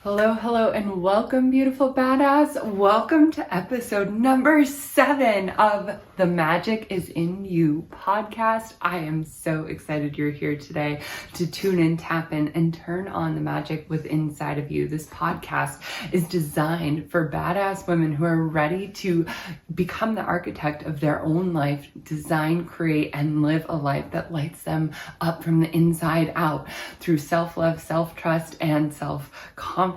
Hello, hello, and welcome, beautiful badass. Welcome to episode number 7 of the Magic is in You podcast. I am so excited you're here today to tune in, tap in, and turn on the magic within inside of you. This podcast is designed for badass women who are ready to become the architect of their own life, design, create, and live a life that lights them up from the inside out through self-love, self-trust, and self-confidence.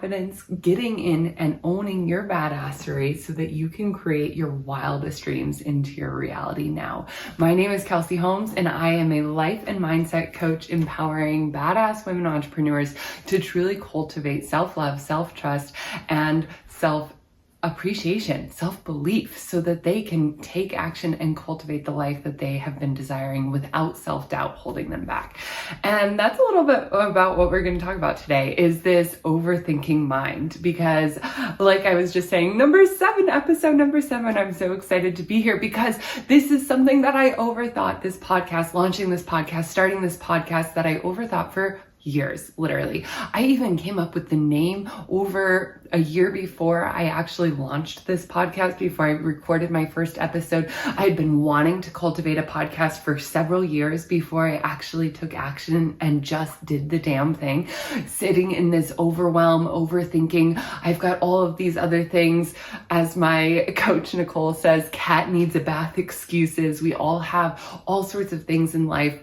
Getting in and owning your badassery so that you can create your wildest dreams into your reality now. My name is Kelsey Holmes, and I am a life and mindset coach empowering badass women entrepreneurs to truly cultivate self-love, self-trust, and self-appreciation, self-belief, so that they can take action and cultivate the life that they have been desiring without self-doubt holding them back. And that's a little bit about what we're going to talk about today, is this overthinking mind. Because like I was just saying, episode number 7, I'm so excited to be here because this is something that I overthought. This podcast, launching this podcast, starting this podcast, that I overthought for years, literally. I even came up with the name over a year before I actually launched this podcast, before I recorded my first episode. I had been wanting to cultivate a podcast for several years before I actually took action and just did the damn thing. Sitting in this overwhelm, overthinking. I've got all of these other things. As my coach Nicole says, cat needs a bath excuses. We all have all sorts of things in life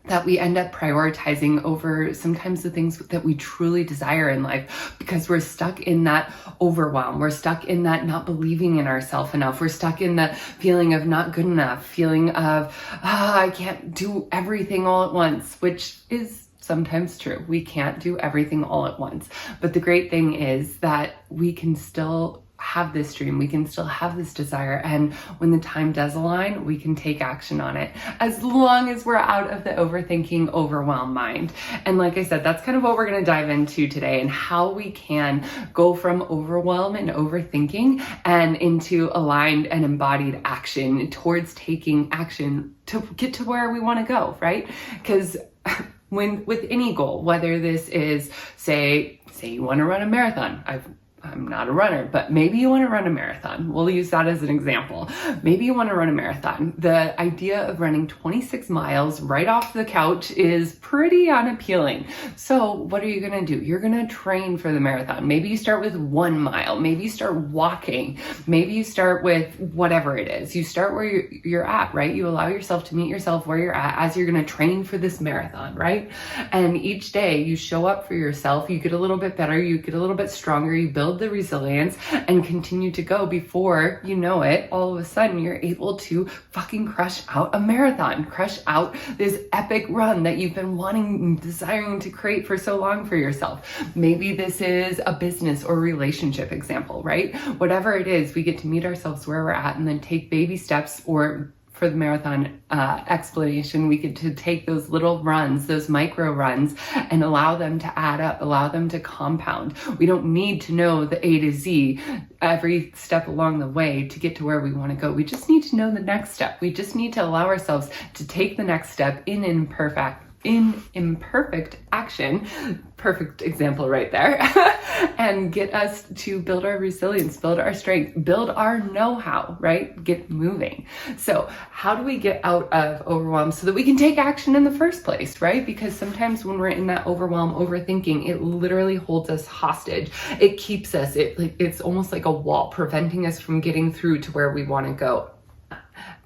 that we end up prioritizing over sometimes the things that we truly desire in life, because we're stuck in that overwhelm. We're stuck in that not believing in ourselves enough. We're stuck in the feeling of not good enough, feeling of, I can't do everything all at once, which is sometimes true. We can't do everything all at once. But the great thing is that we can still have this dream, we can still have this desire, and when the time does align, we can take action on it, as long as we're out of the overthinking, overwhelm mind. And like I said, that's kind of what we're going to dive into today, and how we can go from overwhelm and overthinking and into aligned and embodied action towards taking action to get to where we want to go, right? Because with any goal, whether this is, say you want to run a marathon. I'm not a runner, but maybe you want to run a marathon. We'll use that as an example. Maybe you want to run a marathon. The idea of running 26 miles right off the couch is pretty unappealing. So what are you going to do? You're going to train for the marathon. Maybe you start with 1 mile. Maybe you start walking. Maybe you start with whatever it is. You start where you're at, right? You allow yourself to meet yourself where you're at as you're going to train for this marathon, right? And each day you show up for yourself. You get a little bit better. You get a little bit stronger. You build the resilience and continue to go. Before you know it, all of a sudden you're able to fucking crush out a marathon, crush out this epic run that you've been wanting and desiring to create for so long for yourself. Maybe this is a business or relationship example, right? Whatever it is, we get to meet ourselves where we're at and then take baby steps, or for the marathon explanation, we get to take those little runs, those micro runs, and allow them to add up, allow them to compound. We don't need to know the A to Z every step along the way to get to where we want to go. We just need to know the next step. We just need to allow ourselves to take the next step in imperfect action, perfect example right there, and get us to build our resilience, build our strength, build our know-how, right? Get moving. So how do we get out of overwhelm so that we can take action in the first place, right? Because sometimes when we're in that overwhelm, overthinking, it literally holds us hostage. It keeps us, it's almost like a wall preventing us from getting through to where we want to go.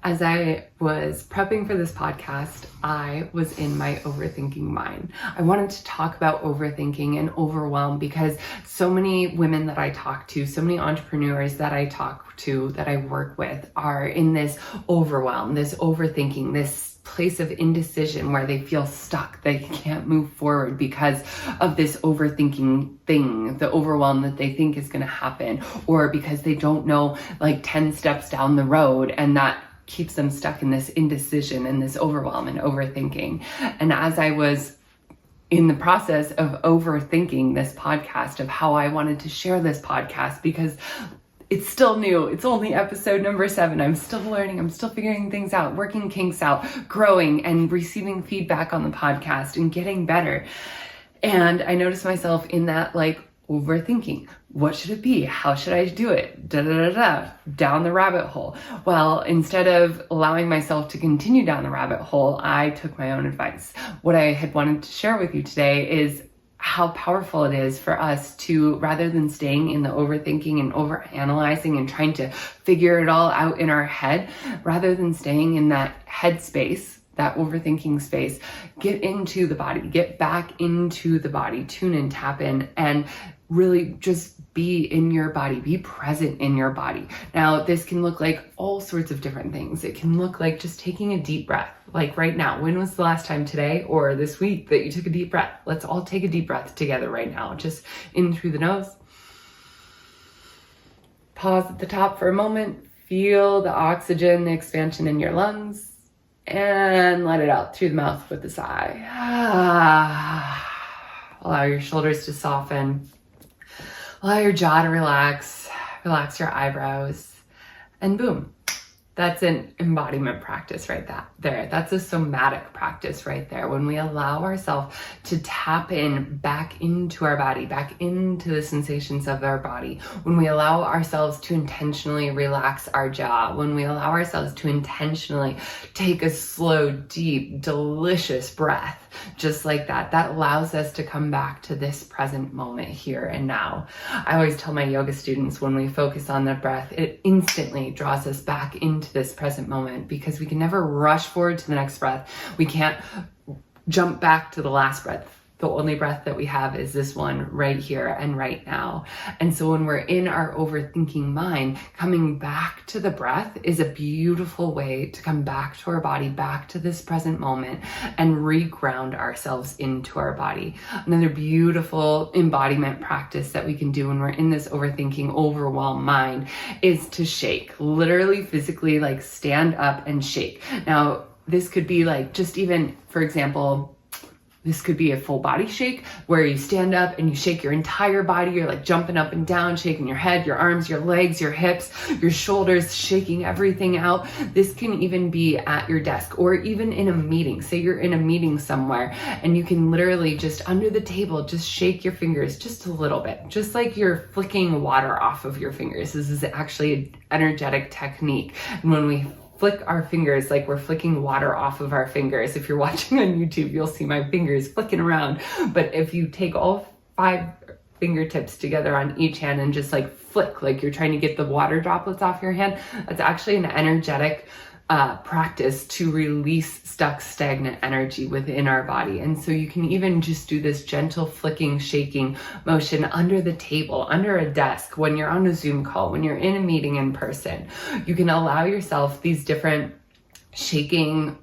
As I was prepping for this podcast, I was in my overthinking mind. I wanted to talk about overthinking and overwhelm because so many women that I talk to, so many entrepreneurs that I talk to, that I work with, are in this overwhelm, this overthinking, this place of indecision where they feel stuck. They can't move forward because of this overthinking thing, the overwhelm that they think is going to happen, or because they don't know like 10 steps down the road, and that keeps them stuck in this indecision and this overwhelm and overthinking. And as I was in the process of overthinking this podcast, of how I wanted to share this podcast, because it's still new. It's only episode number 7. I'm still learning. I'm still figuring things out, working kinks out, growing and receiving feedback on the podcast and getting better. And I noticed myself in that like Overthinking. What should it be? How should I do it? Down the rabbit hole. Well, instead of allowing myself to continue down the rabbit hole, I took my own advice. What I had wanted to share with you today is how powerful it is for us to, rather than staying in the overthinking and overanalyzing and trying to figure it all out in our head, rather than staying in that head space, that overthinking space, get into the body, get back into the body, tune in, tap in, and really just be in your body, be present in your body. Now, this can look like all sorts of different things. It can look like just taking a deep breath. Like right now, when was the last time today or this week that you took a deep breath? Let's all take a deep breath together right now. Just in through the nose. Pause at the top for a moment. Feel the oxygen, the expansion in your lungs. And let it out through the mouth with a sigh. Allow your shoulders to soften. Allow your jaw to relax. Relax your eyebrows. And boom. That's an embodiment practice right there. That's a somatic practice right there. When we allow ourselves to tap in back into our body, back into the sensations of our body. When we allow ourselves to intentionally relax our jaw. When we allow ourselves to intentionally take a slow, deep, delicious breath. Just like that. That allows us to come back to this present moment here and now. I always tell my yoga students, when we focus on the breath, it instantly draws us back into this present moment, because we can never rush forward to the next breath. We can't jump back to the last breath. The only breath that we have is this one right here and right now. And so when we're in our overthinking mind, coming back to the breath is a beautiful way to come back to our body, back to this present moment, and reground ourselves into our body. Another beautiful embodiment practice that we can do when we're in this overthinking, overwhelmed mind is to shake. Literally, physically, like stand up and shake. Now, this could be like just even, for example, this could be a full body shake where you stand up and you shake your entire body. You're like jumping up and down, shaking your head, your arms, your legs, your hips, your shoulders, shaking everything out. This can even be at your desk or even in a meeting. Say you're in a meeting somewhere and you can literally just under the table, just shake your fingers just a little bit, just like you're flicking water off of your fingers. This is actually an energetic technique. And when we flick our fingers like we're flicking water off of our fingers. If you're watching on YouTube, you'll see my fingers flicking around. But if you take all 5 fingertips together on each hand and just like flick, like you're trying to get the water droplets off your hand, that's actually an energetic practice to release stuck, stagnant energy within our body. And so you can even just do this gentle flicking, shaking motion under the table, under a desk, when you're on a Zoom call, when you're in a meeting in person. You can allow yourself these different shaking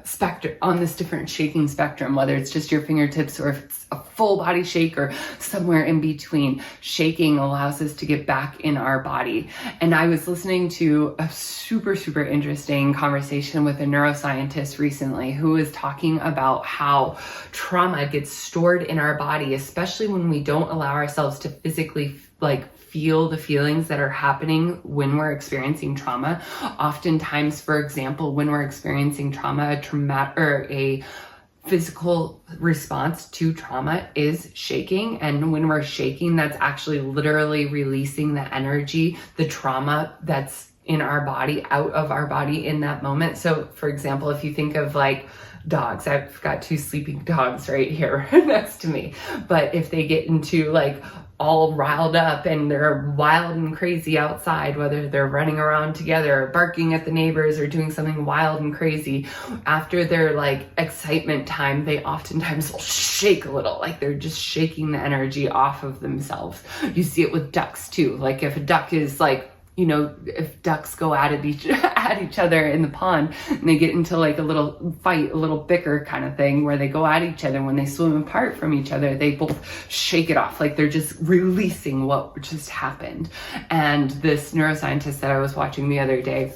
spectrum, on this different shaking spectrum, whether it's just your fingertips or if it's a full body shake or somewhere in between. Shaking allows us to get back in our body. And I was listening to a super interesting conversation with a neuroscientist recently who was talking about how trauma gets stored in our body, especially when we don't allow ourselves to physically feel the feelings that are happening when we're experiencing trauma. Oftentimes, for example, when we're experiencing trauma, a physical response to trauma is shaking. And when we're shaking, that's actually literally releasing the energy, the trauma that's in our body, out of our body in that moment. So for example, if you think of like dogs, I've got 2 sleeping dogs right here next to me. But if they get into like all riled up and they're wild and crazy outside, whether they're running around together or barking at the neighbors or doing something wild and crazy, after their like excitement time, they oftentimes will shake a little, like they're just shaking the energy off of themselves. You see it with ducks too. Like if a duck is like, you know, if ducks go at each other in the pond and they get into like a little fight, a little bicker kind of thing where they go at each other, when they swim apart from each other, they both shake it off. Like they're just releasing what just happened. And this neuroscientist that I was watching the other day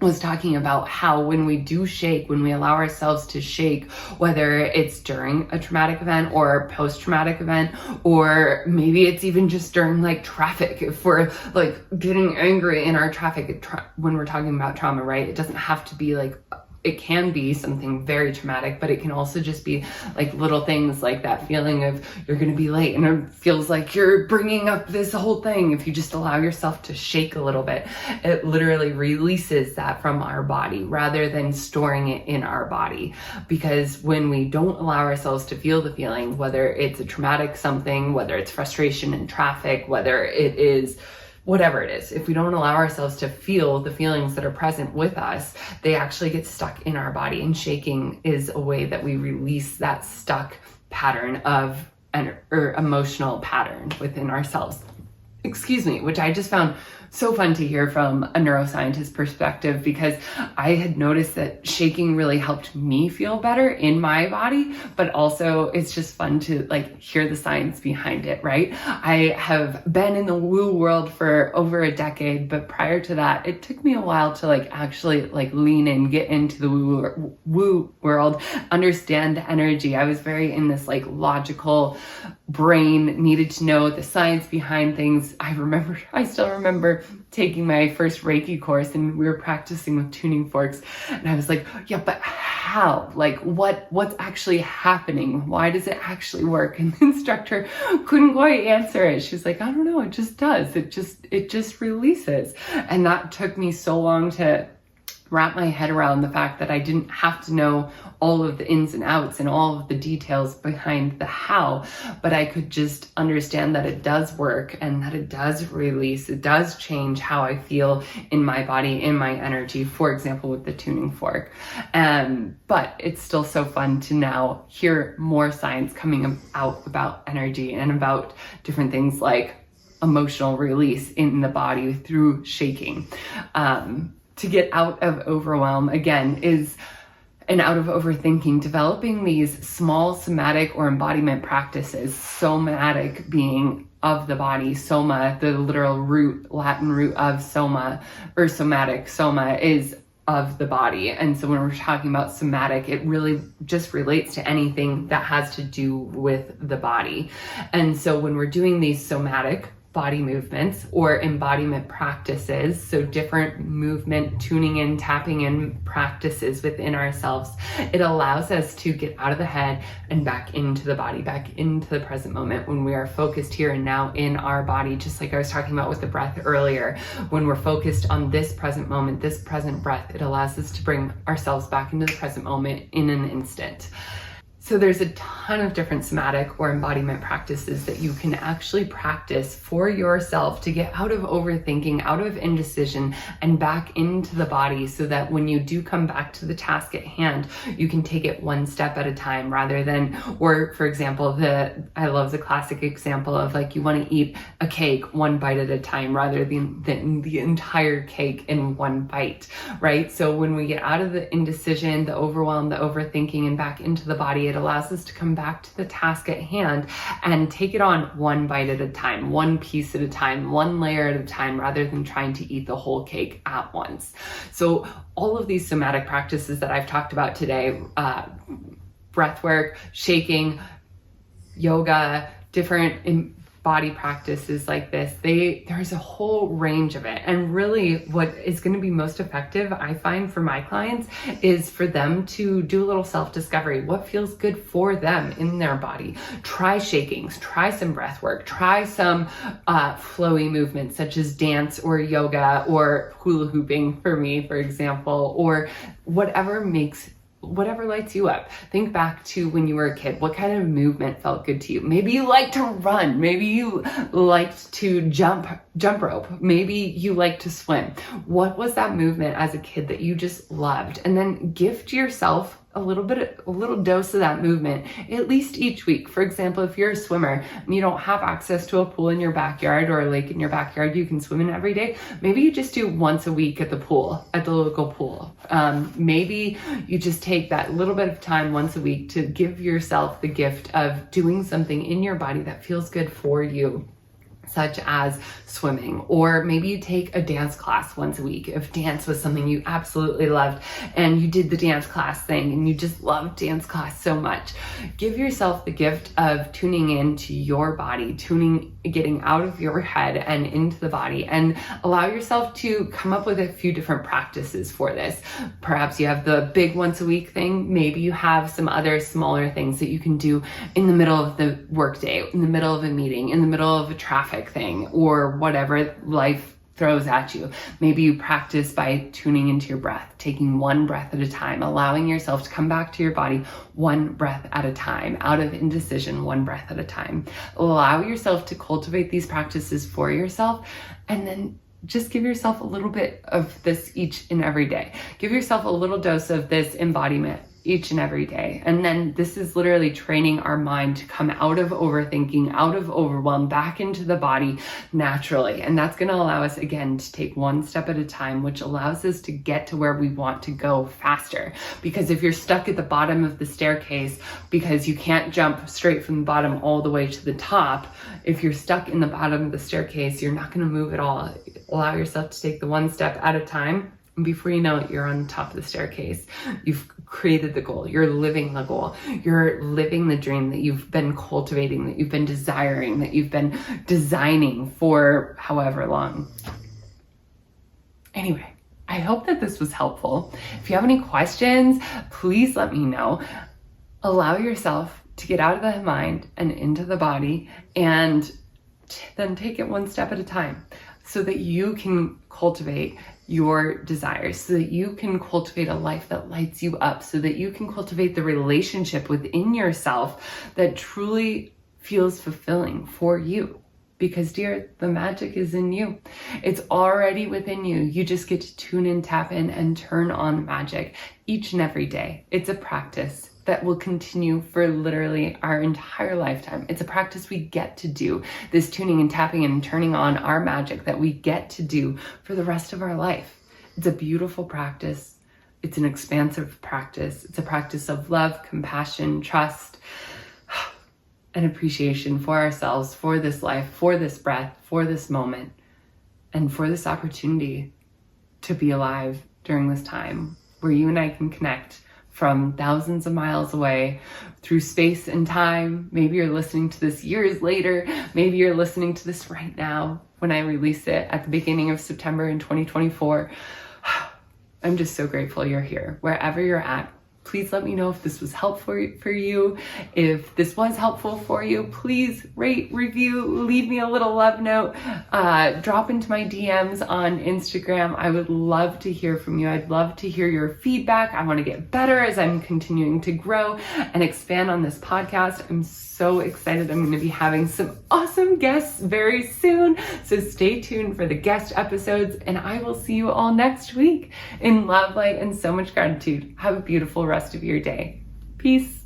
was talking about how when we do shake, when we allow ourselves to shake, whether it's during a traumatic event or a post-traumatic event, or maybe it's even just during like traffic, if we're like getting angry in our traffic, when we're talking about trauma, right? It doesn't have to be like it can be something very traumatic, but it can also just be like little things like that feeling of you're going to be late and it feels like you're bringing up this whole thing. If you just allow yourself to shake a little bit, it literally releases that from our body rather than storing it in our body. Because when we don't allow ourselves to feel the feeling, whether it's a traumatic something, whether it's frustration in traffic, whether it is whatever it is, if we don't allow ourselves to feel the feelings that are present with us, they actually get stuck in our body. And shaking is a way that we release that stuck pattern of or emotional pattern within ourselves. Which I just found so fun to hear from a neuroscientist perspective, because I had noticed that shaking really helped me feel better in my body, but also it's just fun to like hear the science behind it, right? I have been in the woo world for over a decade, but prior to that, it took me a while to like actually like lean in, get into the woo world, understand the energy. I was very in this like logical brain, needed to know the science behind things. I still remember taking my first Reiki course and we were practicing with tuning forks, and I was like, yeah, but how? Like what's actually happening? Why does it actually work? And the instructor couldn't quite answer it. She's like, I don't know, it just does. It just releases. And that took me so long to wrap my head around the fact that I didn't have to know all of the ins and outs and all of the details behind the how, but I could just understand that it does work and that it does release, it does change how I feel in my body, in my energy, for example, with the tuning fork. But it's still so fun to now hear more science coming out about energy and about different things like emotional release in the body through shaking. To get out of overwhelm, again, is and out of overthinking, developing these small somatic or embodiment practices, somatic being of the body, soma, the literal Latin root of soma or somatic, soma is of the body. And so when we're talking about somatic, it really just relates to anything that has to do with the body. And so when we're doing these somatic body movements or embodiment practices, so different movement, tuning in, tapping in practices within ourselves, it allows us to get out of the head and back into the body, back into the present moment when we are focused here and now in our body, just like I was talking about with the breath earlier. When we're focused on this present moment, this present breath, it allows us to bring ourselves back into the present moment in an instant. So there's a ton of different somatic or embodiment practices that you can actually practice for yourself to get out of overthinking, out of indecision, and back into the body, so that when you do come back to the task at hand, you can take it one step at a time rather than, or for example, I love the classic example of like you want to eat a cake one bite at a time rather than the entire cake in one bite, right? So when we get out of the indecision, the overwhelm, the overthinking, and back into the body, it allows us to come back to the task at hand and take it on one bite at a time, one piece at a time, one layer at a time, rather than trying to eat the whole cake at once. So all of these somatic practices that I've talked about today, breath work, shaking, yoga, different body practices like this, there's a whole range of it. And really what is going to be most effective, I find, for my clients is for them to do a little self-discovery. What feels good for them in their body? Try shakings, try some breath work, try some flowy movements such as dance or yoga or hula hooping for me, for example, or whatever lights you up. Think back to when you were a kid. What kind of movement felt good to you? Maybe you liked to run. Maybe you liked to jump rope. Maybe you liked to swim. What was that movement as a kid that you just loved? And then gift yourself a little dose of that movement, at least each week. For example, if you're a swimmer and you don't have access to a pool in your backyard or a lake in your backyard you can swim in every day, maybe you just do once a week at the pool, at the local pool. Maybe you just take that little bit of time once a week to give yourself the gift of doing something in your body that feels good for you. such as swimming, or maybe you take a dance class once a week. If dance was something you absolutely loved and you did the dance class thing and you just loved dance class so much, give yourself the gift of tuning into your body, getting out of your head and into the body, and allow yourself to come up with a few different practices for this. Perhaps you have the big once a week thing. Maybe you have some other smaller things that you can do in the middle of the workday, in the middle of a meeting, in the middle of a traffic thing, or whatever life throws at you. Maybe you practice by tuning into your breath, taking one breath at a time, allowing yourself to come back to your body one breath at a time, out of indecision, one breath at a time. Allow yourself to cultivate these practices for yourself, and then just give yourself a little bit of this each and every day. Give yourself a little dose of this embodiment each and every day. And then this is literally training our mind to come out of overthinking, out of overwhelm, back into the body naturally. And that's going to allow us, again, to take one step at a time, which allows us to get to where we want to go faster. Because if you're stuck at the bottom of the staircase because you can't jump straight from the bottom all the way to the top, if you're stuck in the bottom of the staircase, you're not going to move at all. Allow yourself to take the one step at a time. And before you know it, you're on top of the staircase. You've created the goal. You're living the goal. You're living the dream that you've been cultivating, that you've been desiring, that you've been designing for however long. Anyway, I hope that this was helpful. If you have any questions, please let me know. Allow yourself to get out of the mind and into the body, and then take it one step at a time so that you can cultivate your desires, so that you can cultivate a life that lights you up, so that you can cultivate the relationship within yourself that truly feels fulfilling for you. Because, dear, the magic is in you. It's already within you. You just get to tune in, tap in, and turn on the magic each and every day. It's a practice that will continue for literally our entire lifetime. It's a practice we get to do, this tuning and tapping and turning on our magic that we get to do for the rest of our life. It's a beautiful practice. It's an expansive practice. It's a practice of love, compassion, trust, and appreciation for ourselves, for this life, for this breath, for this moment, and for this opportunity to be alive during this time where you and I can connect from thousands of miles away through space and time. Maybe you're listening to this years later. Maybe you're listening to this right now when I release it at the beginning of September in 2024. I'm just so grateful you're here. Wherever you're at, please let me know if this was helpful for you. If this was helpful for you, please rate, review, leave me a little love note, drop into my DMs on Instagram. I would love to hear from you. I'd love to hear your feedback. I want to get better as I'm continuing to grow and expand on this podcast. I'm so excited. I'm going to be having some awesome guests very soon. So stay tuned for the guest episodes, and I will see you all next week in love, light, and so much gratitude. Have a beautiful rest of your day. Peace.